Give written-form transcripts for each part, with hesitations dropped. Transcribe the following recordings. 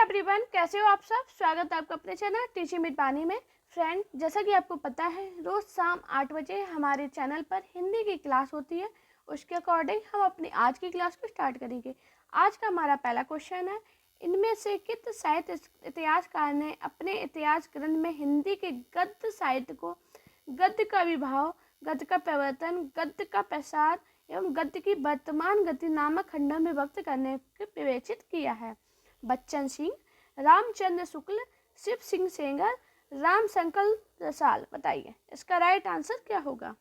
Everyone, कैसे हो आप सब। स्वागत है आपका अपने चैनल टीचिंग विद पानी में। फ्रेंड, जैसा कि आपको पता है रोज़ शाम 8 बजे हमारे चैनल पर हिंदी की क्लास होती है। उसके अकॉर्डिंग हम अपनी आज की क्लास को स्टार्ट करेंगे। आज का हमारा पहला क्वेश्चन है, इनमें से किस साहित्य इतिहासकार ने अपने इतिहास ग्रंथ में हिंदी के गद्य साहित्य को गद्य का विभाव, गद्य का प्रवर्तन, गद्य का प्रसार एवं गद्य की वर्तमान गति नामक खंडों में व्यक्त करने के विवेचित किया है। बच्चन सिंह, रामचंद्र शुक्ल, शिव सिंह सेंगर, रामशंकर रसाल। बताइए इसका राइट आंसर क्या होगा।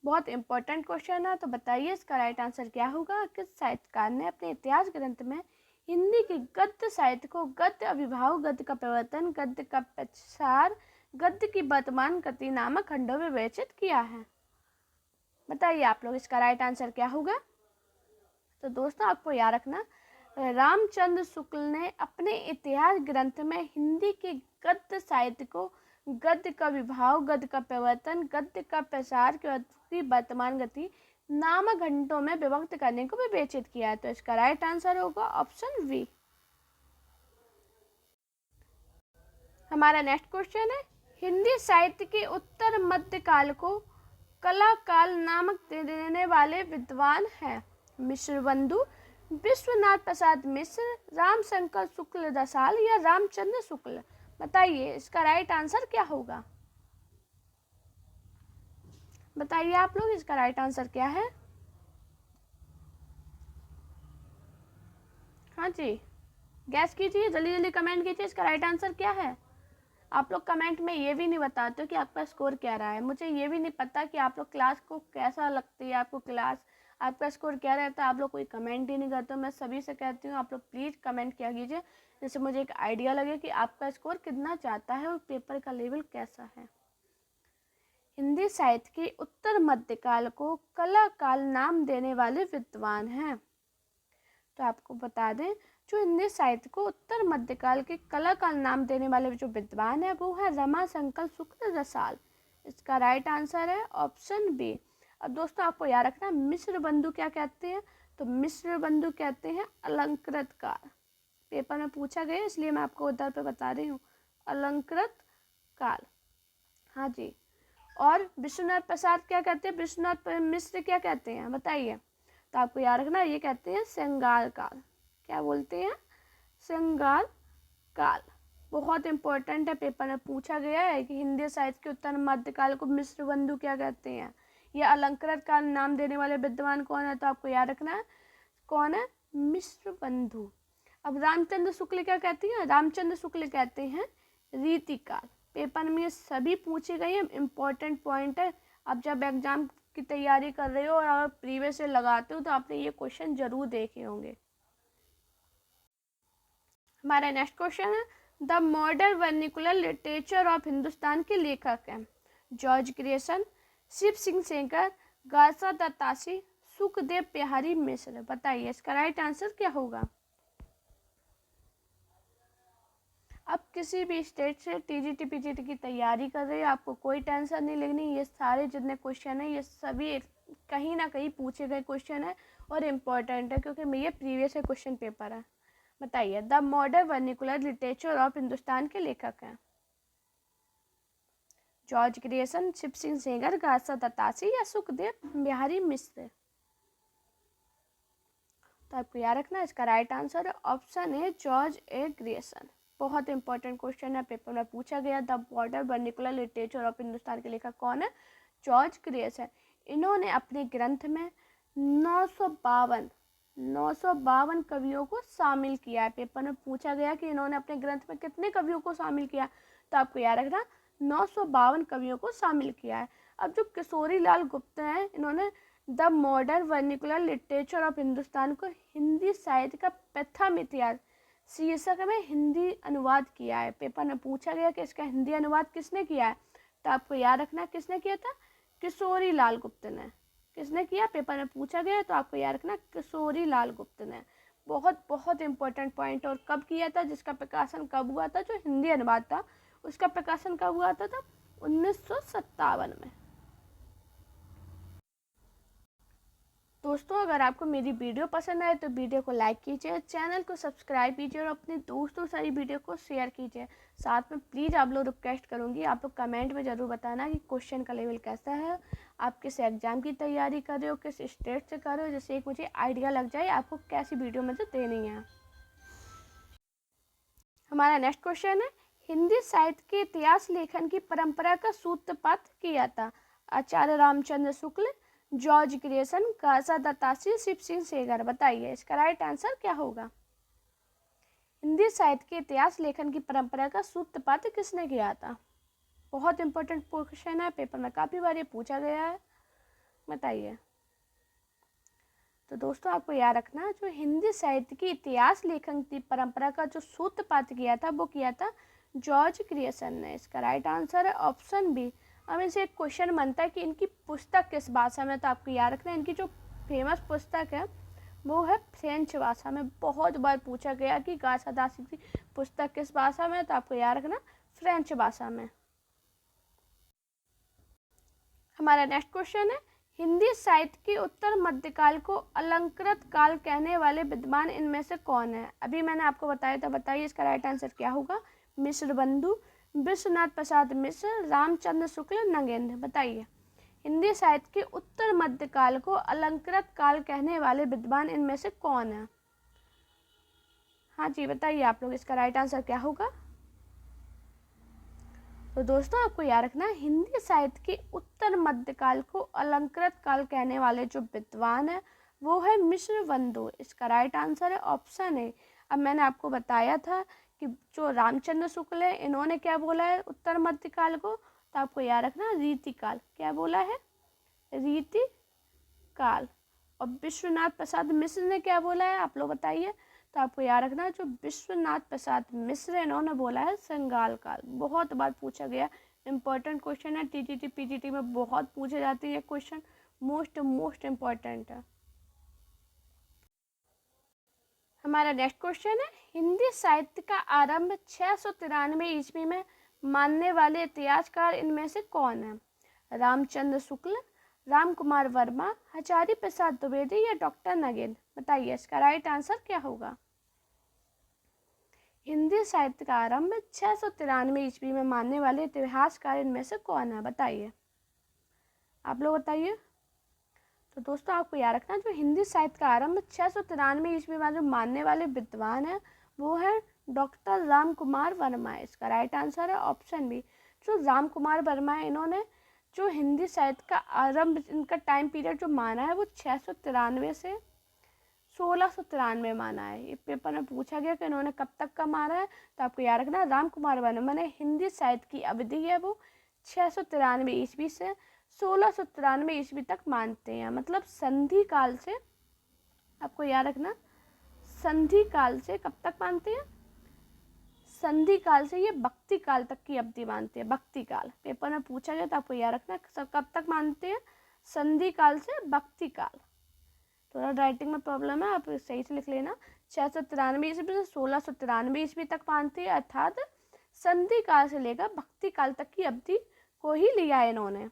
बहुत इंपॉर्टेंट क्वेश्चन है, तो बताइए इसका राइट आंसर क्या होगा। किस साहित्यकार ने अपने इतिहास ग्रंथ में हिंदी के गद्य साहित्य को गद्य अभिभाव, गद्य का प्रवर्तन, गद्य का प्रसार, गद्य की वर्तमान गति नामक खंडों में विवेचित किया है। बताइए आप लोग इसका राइट आंसर क्या होगा। तो दोस्तों आपको याद रखना, रामचंद्र शुक्ल ने अपने इतिहास ग्रंथ में हिंदी के गद्य साहित्य को गद्य का विभाव, गद्य का प्रवर्तन, गद्य का प्रसार की वर्तमान गति नामक खंडों में विभक्त करने को विवेचित किया है। तो इसका राइट आंसर होगा ऑप्शन बी। हमारा नेक्स्ट क्वेश्चन है, हिंदी साहित्य के उत्तर मध्य काल को कला काल नामक देने वाले विद्वान हैं। मिश्र बंधु, विश्वनाथ प्रसाद मिश्र, रामशंकर शुक्ल रसाल या रामचंद्र शुक्ल। बताइए इसका राइट आंसर क्या होगा। बताइए आप लोग इसका राइट आंसर क्या है। हाँ जी, गैस कीजिए, जल्दी जल्दी कमेंट कीजिए इसका राइट आंसर क्या है। आप लोग कमेंट में ये भी नहीं बताते हो कि आपका स्कोर क्या रहा है। मुझे ये भी नहीं पता कि आप लोग क्लास को कैसा लगती है, आपको क्लास, आपका स्कोर क्या रहता है। आप लोग कोई कमेंट ही नहीं करते हो। मैं सभी से कहती हूँ आप लोग प्लीज़ कमेंट किया कीजिए, जिससे मुझे एक आइडिया लगे कि आपका स्कोर कितना चाहता है और पेपर का लेवल कैसा है। हिंदी साहित्य के उत्तर मध्यकाल को कला काल नाम देने वाले विद्वान हैं। तो आपको बता दें, जो हिंदी साहित्य को उत्तर मध्यकाल के कला काल नाम देने वाले जो विद्वान है वो है रमाशंकर शुक्ल रसाल। इसका राइट आंसर है ऑप्शन बी। अब दोस्तों आपको याद रखना, मिश्र बंधु क्या कहते हैं। तो मिश्र बंधु कहते हैं अलंकृत काल। पेपर में पूछा गया इसलिए मैं आपको उधर पे बता रही हूँ, अलंकृत काल। हाँ जी। और विश्वनाथ प्रसाद क्या कहते हैं, विश्वनाथ मिश्र क्या कहते हैं बताइए। तो आपको याद रखना, ये कहते हैं श्रृंगार काल। क्या बोलते हैं, श्रृंगार काल। बहुत इंपॉर्टेंट है, पेपर में पूछा गया है कि हिंदी साहित्य के उत्तर मध्यकाल को मिश्र बंधु क्या कहते हैं, या अलंकृत काल नाम देने वाले विद्वान कौन है। तो आपको याद रखना है कौन है, मिश्र बंधु। अब रामचंद्र शुक्ल क्या कहते हैं, रामचंद्र शुक्ल कहते हैं रीतिकाल। पेपर में ये सभी पूछे गए हैं, इम्पोर्टेंट पॉइंट है। अब जब एग्जाम की तैयारी कर रहे हो और अगर प्रीवियस से लगाते हो तो आपने ये क्वेश्चन जरूर देखे होंगे। हमारा नेक्स्ट क्वेश्चन है, the modern vernacular literature of Hindustan के लेखक हैं। जॉर्ज ग्रेसन, शिव सिंह सेंगर, गासा दत्तासी, सुखदेव बिहारी मिश्र। बताइए इसका राइट आंसर क्या होगा। अब किसी भी स्टेट से टीजीटी पीजीटी की तैयारी कर रहे हो, आपको कोई टेंशन नहीं लेनी। ये सारे जितने क्वेश्चन है ये सभी कहीं ना कहीं पूछे गए क्वेश्चन है और इम्पोर्टेंट है, क्योंकि ये प्रीवियस क्वेश्चन पेपर है। बताइए the modern vernacular literature of Hindustan के लेखक हैं। जॉर्ज ग्रेसन, शिव सिंह सेंगर, गासा दत्तासी या सुखदेव बिहारी मिश्र। तो आपको याद रखना इसका राइट आंसर है option A, George A Grayson. बहुत इंपॉर्टेंट क्वेश्चन है, पेपर में पूछा गया। The modern vernacular literature of Hindustan के लेखक कौन है, जॉर्ज ग्रेसन। इन्होंने अपने ग्रंथ में 952 कवियों को शामिल किया है। पेपर में पूछा गया कि इन्होंने अपने ग्रंथ में कितने कवियों को शामिल किया। तो आपको याद रखना 952 कवियों को शामिल किया है। अब जो किशोरी लाल गुप्त हैं, इन्होंने the modern vernacular literature of Hindustan को हिंदी साहित्य का प्रथम इतिहास शीर्षक में हिंदी अनुवाद किया है। पेपर में पूछा गया कि इसका हिंदी अनुवाद किसने किया है। तो आपको याद रखना किसने किया था, किशोरी लाल गुप्त ने। किसने किया, पेपर में पूछा गया, तो आपको याद रखना किशोरी लाल गुप्त ने। बहुत बहुत इंपॉर्टेंट पॉइंट। और कब किया था, जिसका प्रकाशन कब हुआ था, जो हिंदी अनुवाद था उसका प्रकाशन कब हुआ था, 1957 में। दोस्तों अगर आपको मेरी वीडियो पसंद आए तो वीडियो को लाइक कीजिए, चैनल को सब्सक्राइब कीजिए और अपने दोस्तों से वीडियो को शेयर कीजिए। साथ में प्लीज़ आप लोग रिक्वेस्ट करूँगी, आप लोग कमेंट में ज़रूर बताना कि क्वेश्चन का लेवल कैसा है, आप किस एग्ज़ाम की तैयारी कर रहे हो, किस स्टेट से कर रहे हो, जिससे एक मुझे आइडिया लग जाए आपको कैसी वीडियो मुझे देनी है। हमारा नेक्स्ट क्वेश्चन है, हिंदी साहित्य के इतिहास लेखन की परंपरा का सूत्रपात किया था? आचार्य रामचंद्र शुक्ल, जॉर्ज ग्रेसन, काजा दत्तात्रेय, शिव सिंह सेगर। बताइए इसका राइट आंसर क्या होगा। हिंदी साहित्य के इतिहास लेखन की परंपरा का सूत्रपात किसने किया था? बहुत इंपॉर्टेंट क्वेश्चन है, पेपर में काफ़ी बार ये पूछा गया है। बताइए। तो दोस्तों आपको याद रखना, जो हिंदी साहित्य की इतिहास लेखन की परंपरा का जो सूत्रपात किया था वो किया था जॉर्ज ग्रेसन ने। इसका राइट आंसर है ऑप्शन बी। अब इनसे एक क्वेश्चन बनता है कि इनकी पुस्तक किस भाषा में, तो आपको याद रखना इनकी जो फेमस पुस्तक है वो है फ्रेंच भाषा में। बहुत बार पूछा गया कि काजा दासी की पुस्तक किस भाषा में, तो आपको याद रखना फ्रेंच भाषा में। हमारा नेक्स्ट क्वेश्चन है, हिंदी साहित्य के उत्तर मध्यकाल को अलंकृत काल कहने वाले विद्वान इनमें से कौन है? अभी मैंने आपको बताया था, बताइए इसका राइट आंसर क्या होगा। मिश्र बंधु, विश्वनाथ प्रसाद मिश्र, रामचंद्र शुक्ल, नगेंद्र। बताइए हिंदी साहित्य के उत्तर मध्यकाल को अलंकृत काल कहने वाले विद्वान इनमें से कौन है? हाँ जी बताइए आप लोग, इसका राइट आंसर क्या होगा। तो दोस्तों आपको याद रखना, हिंदी साहित्य के उत्तर मध्यकाल को अलंकृत काल कहने वाले जो विद्वान है वो है मिश्र बंधु। इसका राइट आंसर है ऑप्शन ए। अब मैंने आपको बताया था कि जो रामचंद्र शुक्ल है इन्होंने क्या बोला है उत्तर मध्यकाल को, तो आपको याद रखना रीतिकाल। क्या बोला है? रीतिकाल। और विश्वनाथ प्रसाद मिश्र ने क्या बोला है आप लोग बताइए। तो आपको याद रखना, जो विश्वनाथ प्रसाद मिश्र इन्होंने बोला है संगाल काल। बहुत बार पूछा गया, इंपॉर्टेंट क्वेश्चन है, टीटीटी पीजीटी में बहुत पूछे जाते हैं क्वेश्चन, मोस्ट इम्पॉर्टेंट है। हमारा नेक्स्ट क्वेश्चन है, हिंदी साहित्य का आरंभ 693 ईस्वी में मानने वाले इतिहासकार इनमें से कौन है? रामचंद्र शुक्ल, राम कुमार वर्मा, आचार्य प्रसाद द्विवेदी या डॉक्टर नगेंद्र। बताइए इसका राइट आंसर क्या होगा। हिंदी साहित्य का आरंभ 693 ईस्वी में मानने वाले इतिहासकार इनमें से कौन है? बताइए आप लोग बताइए। तो दोस्तों आपको याद रखना, जो हिंदी साहित्य का आरंभ 693 ईस्वी में जो मानने वाले विद्वान है वो है डॉक्टर राम कुमार वर्मा। इसका राइट आंसर है ऑप्शन बी। जो राम कुमार वर्मा है इन्होंने जो हिंदी साहित्य का आरंभ, इनका टाइम पीरियड जो माना है वो 693 से 1693 माना है। ये पेपर में पूछा गया कि इन्होंने कब तक का माना है, तो आपको याद रखना राम कुमार वर्मा ने हिंदी साहित्य की अवधि है वो 693 ईस्वी से 1693 ईस्वी तक मानते हैं। मतलब संधि काल से, आपको याद रखना संधि काल से कब तक मानते हैं, संधि काल से ये भक्ति काल तक की अवधि मानते हैं। भक्ति काल पेपर में पूछा गया, तो आपको याद रखना सब कब तक मानते हैं, संधि काल से भक्ति काल। थोड़ा राइटिंग में प्रॉब्लम है, आप सही से लिख लेना। 693 ईस्वी से 1693 ईस्वी तक मानते हैं, अर्थात संधि काल से लेकर भक्ति काल तक की अवधि को ही लिया है इन्होंने।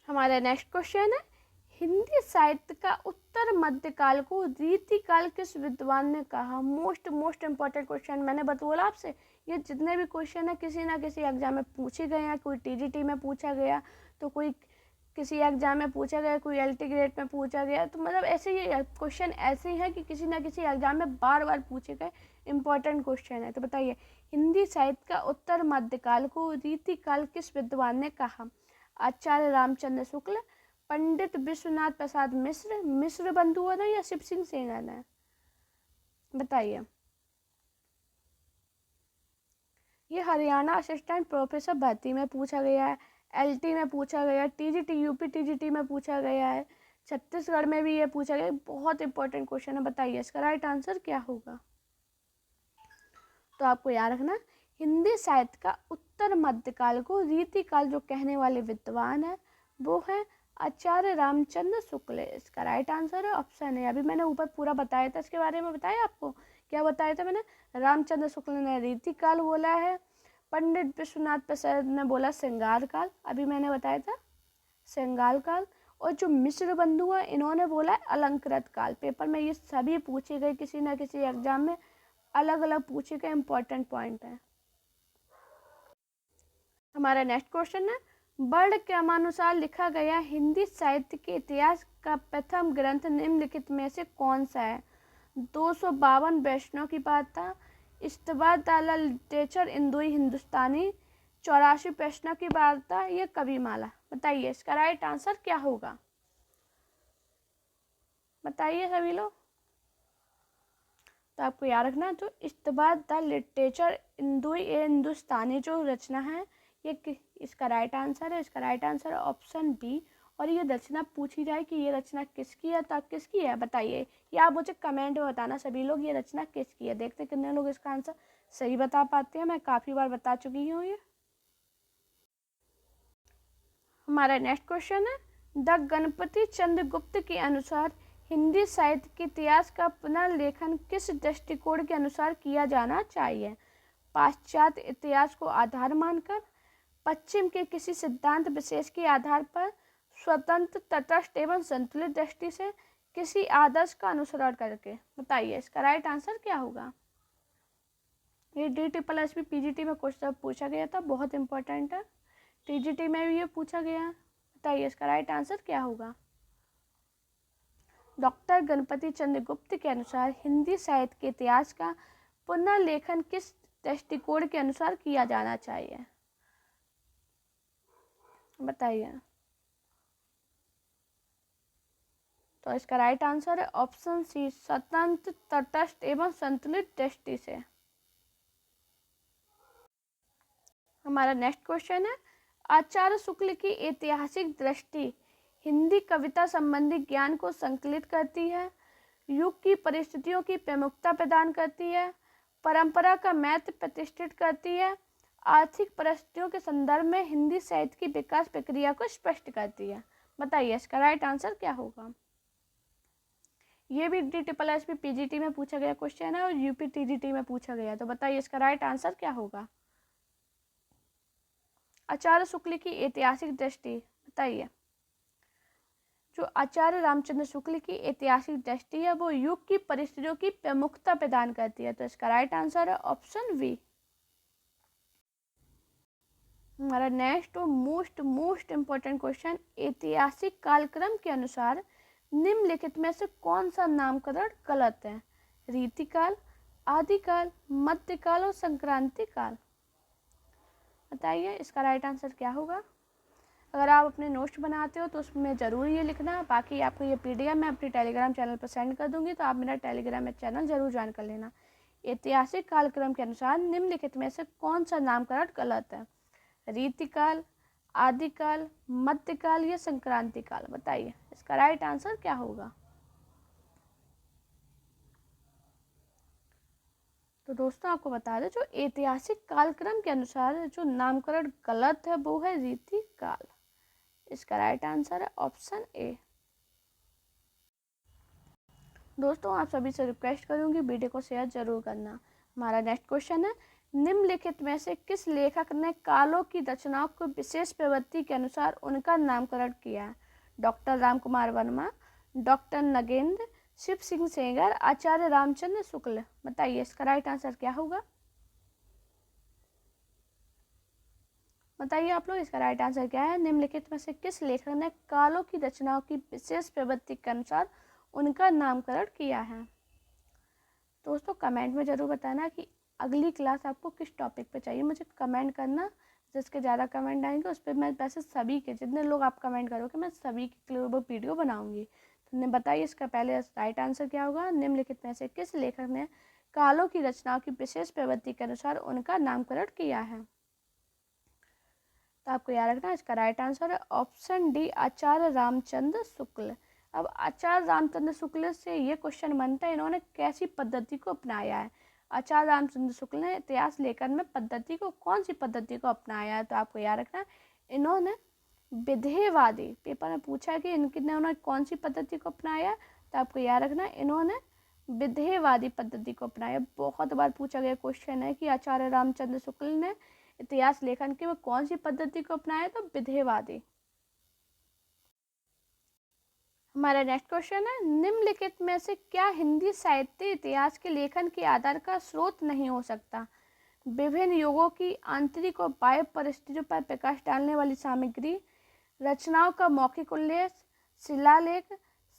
हमारा नेक्स्ट क्वेश्चन है, हिंदी साहित्य का उत्तर मध्यकाल को रीतिकाल किस विद्वान ने कहा? Most important question. मैंने बोला आपसे ये जितने भी क्वेश्चन है किसी ना किसी एग्जाम में पूछे गए हैं। कोई टीजीटी में पूछा गया, तो कोई किसी एग्जाम में पूछा गया, कोई एलटी ग्रेड में पूछा गया। तो मतलब ऐसे ये क्वेश्चन ऐसे हैं कि किसी ना किसी एग्जाम में बार बार पूछे गए इम्पोर्टेंट क्वेश्चन है। तो बताइए हिंदी साहित्य का उत्तर मध्यकाल को रीतिकाल किस विद्वान ने कहा? आचार्य रामचंद्र शुक्ल, पंडित विश्वनाथ प्रसाद मिश्र, मिश्र बंधुओं ने या शिव सिंह सेंगर ने? बताइए। ये हरियाणा असिस्टेंट प्रोफेसर भर्ती में पूछा गया है, एलटी में पूछा गया, टीजीटी यूपी टीजीटी में पूछा गया है, छत्तीसगढ़ में भी ये पूछा गया। बहुत इंपॉर्टेंट क्वेश्चन है, बताइए इसका राइट आंसर क्या होगा। तो आपको याद रखना, हिंदी साहित्य का उत्तर मध्यकाल को रीतिकाल जो कहने वाले विद्वान है वो है आचार्य रामचंद्र शुक्ल। इसका राइट आंसर है ऑप्शन है। अभी मैंने ऊपर पूरा बताया था, इसके बारे में बताया आपको। क्या बताया था मैंने? रामचंद्र शुक्ल ने रीतिकाल बोला है, पंडित विश्वनाथ प्रसाद ने बोला श्रृंगार काल, अभी मैंने बताया था श्रृंगार काल, और जो मिश्र बंधु हैं इन्होंने बोला है अलंकृत काल। पेपर में ये सभी पूछे गए, किसी न किसी एग्जाम में अलग अलग पूछे गए इंपॉर्टेंट पॉइंट है। हमारा नेक्स्ट क्वेश्चन है, वर्ड क्रमानुसार लिखा गया हिंदी साहित्य के इतिहास का प्रथम ग्रंथ निम्नलिखित में से कौन सा है? 252 वैष्णव की वार्ता, इस्तवादाला लिटरेचर इंदुई हिंदुस्तानी, 84 वैष्णव की वार्ता, ये कविमाला। बताइए इसका राइट आंसर क्या होगा? बताइए सभी लोग। तो आपको याद रखना, जो इस्तबाद द लिटरेचर इंदुई हिंदुस्तानी जो रचना है ये इसका राइट आंसर है। इसका राइट आंसर है ऑप्शन बी। और ये रचना पूछी जाए कि ये रचना किसकी है तो आप किसकी है बताइए, या आप मुझे कमेंट में बताना सभी लोग ये रचना किसकी है। देखते कितने लोग इसका आंसर सही बता पाते हैं। मैं काफ़ी बार बता चुकी हूँ ये। हमारा नेक्स्ट क्वेश्चन है, द गणपति चंद्रगुप्त के अनुसार हिंदी साहित्य के इतिहास का पुनर्लेखन किस दृष्टिकोण के अनुसार किया जाना चाहिए? पाश्चात्य इतिहास को आधार मानकर, पश्चिम के किसी सिद्धांत विशेष के आधार पर, स्वतंत्र तटस्थ एवं संतुलित दृष्टि से, किसी आदर्श का अनुसरण करके। बताइए इसका राइट आंसर क्या होगा? ये DSSB PGT में क्वेश्चन पूछा गया था, बहुत इंपॉर्टेंट है। TGT में भी ये पूछा गया। बताइए इसका राइट आंसर क्या होगा? डॉक्टर गणपति चंद्रगुप्त के अनुसार हिंदी साहित्य के इतिहास का पुनर्लेखन किस दृष्टिकोण के अनुसार किया जाना चाहिए? बताइए। तो इसका राइट आंसर है ऑप्शन सी, स्वतंत्र तटस्थ एवं संतुलित दृष्टि से। हमारा नेक्स्ट क्वेश्चन है, आचार्य शुक्ल की ऐतिहासिक दृष्टि हिंदी कविता संबंधी ज्ञान को संकलित करती है, युग की परिस्थितियों की प्रमुखता प्रदान करती है, परंपरा का महत्व प्रतिष्ठित करती है, आर्थिक परिस्थितियों के संदर्भ में हिंदी साहित्य की विकास प्रक्रिया को स्पष्ट करती है। बताइए इसका राइट आंसर क्या होगा? ये भी DSSB PGT में पूछा गया क्वेश्चन है और UP TGT में पूछा गया। तो बताइए इसका राइट आंसर क्या होगा? आचार्य शुक्ल की ऐतिहासिक दृष्टि। बताइए, जो आचार्य रामचंद्र शुक्ल की ऐतिहासिक दृष्टि है वो युग की परिस्थितियों की प्रमुखता प्रदान करती है। तो इसका राइट आंसर है ऑप्शन बी। हमारा नेक्स्ट और मोस्ट इम्पोर्टेंट क्वेश्चन, ऐतिहासिक कालक्रम के अनुसार निम्नलिखित में से कौन सा नामकरण गलत है? रीतिकाल, आदिकाल, मध्यकाल और संक्रांति काल। बताइए इसका राइट आंसर क्या होगा? अगर आप अपने नोट्स बनाते हो तो उसमें ज़रूर ये लिखना। बाकी आपको ये PDF मैं अपने टेलीग्राम चैनल पर सेंड कर दूंगी, तो आप मेरा टेलीग्राम चैनल ज़रूर ज्वाइन कर लेना। ऐतिहासिक कालक्रम के अनुसार निम्नलिखित में से कौन सा नामकरण गलत है? रीतिकाल, आदिकाल, मध्यकाल या संक्रांति काल। बताइए इसका राइट आंसर क्या होगा? तो दोस्तों आपको बता दें, जो ऐतिहासिक कालक्रम के अनुसार जो नामकरण गलत है वो है रीतिकाल। इसका राइट आंसर है ऑप्शन ए। दोस्तों आप सभी से रिक्वेस्ट करूंगी वीडियो को शेयर जरूर करना। हमारा नेक्स्ट क्वेश्चन है, निम्नलिखित में से किस लेखक ने कालों की रचनाओं को विशेष प्रवृत्ति के अनुसार उनका नामकरण किया है? डॉक्टर रामकुमार वर्मा, डॉक्टर नगेंद्र, शिव सिंह सेंगर, आचार्य रामचंद्र शुक्ल। बताइए इसका राइट आंसर क्या होगा? बताइए आप लोग इसका राइट आंसर क्या है? निम्नलिखित में से किस लेखक ने कालों की रचनाओं की विशेष प्रवृत्ति के अनुसार उनका नामकरण किया है? दोस्तों कमेंट में ज़रूर बताना कि अगली क्लास आपको किस टॉपिक पे चाहिए। मुझे कमेंट करना, जिसके ज़्यादा कमेंट आएंगे उस पर मैं वैसे सभी के, जितने लोग आप कमेंट करोगे मैं सभी के लिए वो वीडियो बनाऊंगी। तो बताइए इसका पहले राइट आंसर क्या होगा? निम्नलिखित में से किस लेखक ने कालों की रचनाओं की विशेष प्रवृत्ति के अनुसार उनका नामकरण किया है? तो आपको याद रखना इसका राइट आंसर है ऑप्शन डी, आचार्य रामचंद्र शुक्ल। अब आचार्य रामचंद्र शुक्ल से ये क्वेश्चन बनता है, इन्होंने कैसी पद्धति को अपनाया है? आचार्य रामचंद्र शुक्ल ने इतिहास लेखन में पद्धति को, कौन सी पद्धति को अपनाया है? तो आपको याद रखना इन्होंने विधेयवादी, पेपर में पूछा कि इन्होंने कौन सी पद्धति को अपनाया, तो आपको याद रखना इन्होंने विधेयवादी पद्धति को अपनाया। बहुत बार पूछा गया क्वेश्चन है कि आचार्य रामचंद्र शुक्ल ने इतिहास लेखन की वो कौन सी पद्धति को अपनाया? तो विधेयवादी। हमारा नेक्स्ट क्वेश्चन है, निम्नलिखित में से क्या हिंदी साहित्य इतिहास के लेखन के आधार का स्रोत नहीं हो सकता? विभिन्न युगों की आंतरिक और बाह्य परिस्थितियों पर प्रकाश डालने वाली सामग्री, रचनाओं का मौखिक उल्लेख, शिलालेख,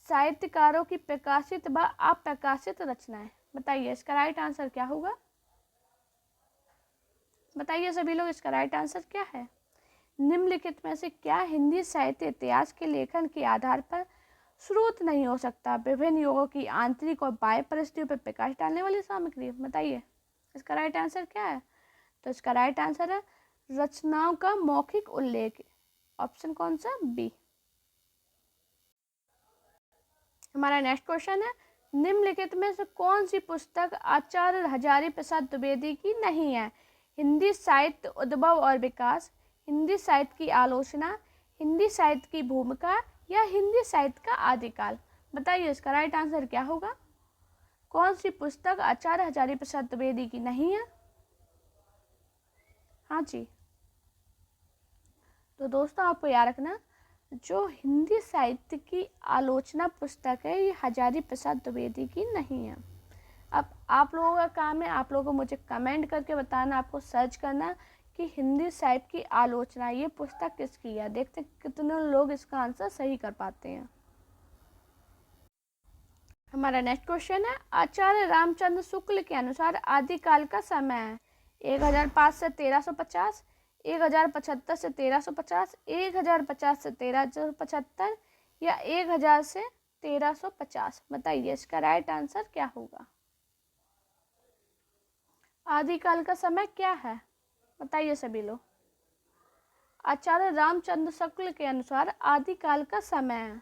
साहित्यकारों की प्रकाशित व अप्रकाशित रचनाएं। बताइए इसका राइट आंसर क्या होगा? बताइए सभी लोग, इसका राइट आंसर क्या है? निम्नलिखित में से क्या हिंदी साहित्य इतिहास के लेखन के आधार पर स्रोत नहीं हो सकता? विभिन्न युगों की आंतरिक और बाह्य परिस्थितियों पर प्रकाश डालने वाली सामग्री। बताइए इसका राइट आंसर क्या है? तो इसका राइट आंसर है रचनाओं का मौखिक उल्लेख। ऑप्शन कौन सा? बी। हमारा नेक्स्ट क्वेश्चन है, निम्नलिखित में से कौन सी पुस्तक आचार्य हजारी प्रसाद द्विवेदी की नहीं है? हिंदी साहित्य उद्भव और विकास, हिंदी साहित्य की आलोचना, हिंदी साहित्य की भूमिका या हिंदी साहित्य का आदिकाल। बताइए इसका राइट आंसर क्या होगा? कौन सी पुस्तक आचार्य हजारी प्रसाद द्विवेदी की नहीं है? हाँ जी, तो दोस्तों आपको याद रखना, जो हिंदी साहित्य की आलोचना पुस्तक है ये हजारी प्रसाद द्विवेदी की नहीं है। अब आप लोगों का काम है, आप लोगों को मुझे कमेंट करके बताना, आपको सर्च करना कि हिंदी साहित्य की आलोचना ये पुस्तक किसकी है। देखते कितने लोग इसका आंसर सही कर पाते हैं। हमारा नेक्स्ट क्वेश्चन है, आचार्य रामचंद्र शुक्ल के अनुसार आदिकाल का समय है 1005 से 1350, 1075 से 1350, 1050 से 1375 या 1000 से 1350। बताइए इसका राइट आंसर क्या होगा? आदिकाल का समय क्या है? बताइए सभी लोग। आचार्य रामचंद्र शुक्ल के अनुसार आदिकाल का समय है।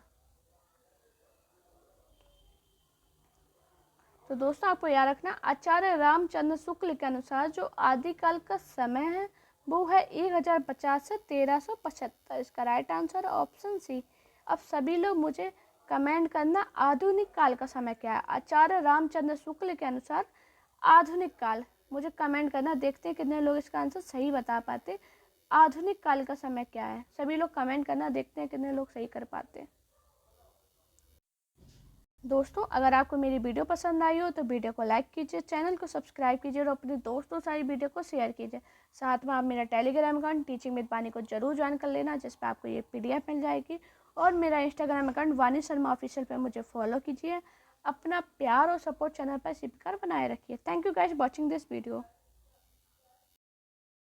तो दोस्तों आपको याद रखना, आचार्य रामचंद्र शुक्ल के अनुसार जो आदिकाल का समय है वो है 1050 से 1375। इसका राइट आंसर ऑप्शन सी। अब सभी लोग मुझे कमेंट करना आधुनिक काल का समय क्या है? आचार्य रामचंद्र शुक्ल के अनुसार आधुनिक काल, मुझे कमेंट करना, देखते हैं कितने लोग इसका आंसर सही बता पाते। आधुनिक काल का समय क्या है? सभी लोग कमेंट करना, देखते हैं कितने लोग सही कर पाते। दोस्तों अगर आपको मेरी वीडियो पसंद आई हो तो वीडियो को लाइक कीजिए, चैनल को सब्सक्राइब कीजिए और अपने दोस्तों सारी वीडियो को शेयर कीजिए। साथ में आप मेरा टेलीग्राम अकाउंट टीचिंग विद वानी को जरूर ज्वाइन कर लेना, जिस पर आपको ये PDF मिल जाएगी। और मेरा इंस्टाग्राम अकाउंट वानी शर्मा ऑफिशियल पर मुझे फॉलो कीजिए। अपना प्यार और सपोर्ट चैनल पर इसी प्रकार बनाए रखिए। Thank you guys watching this video.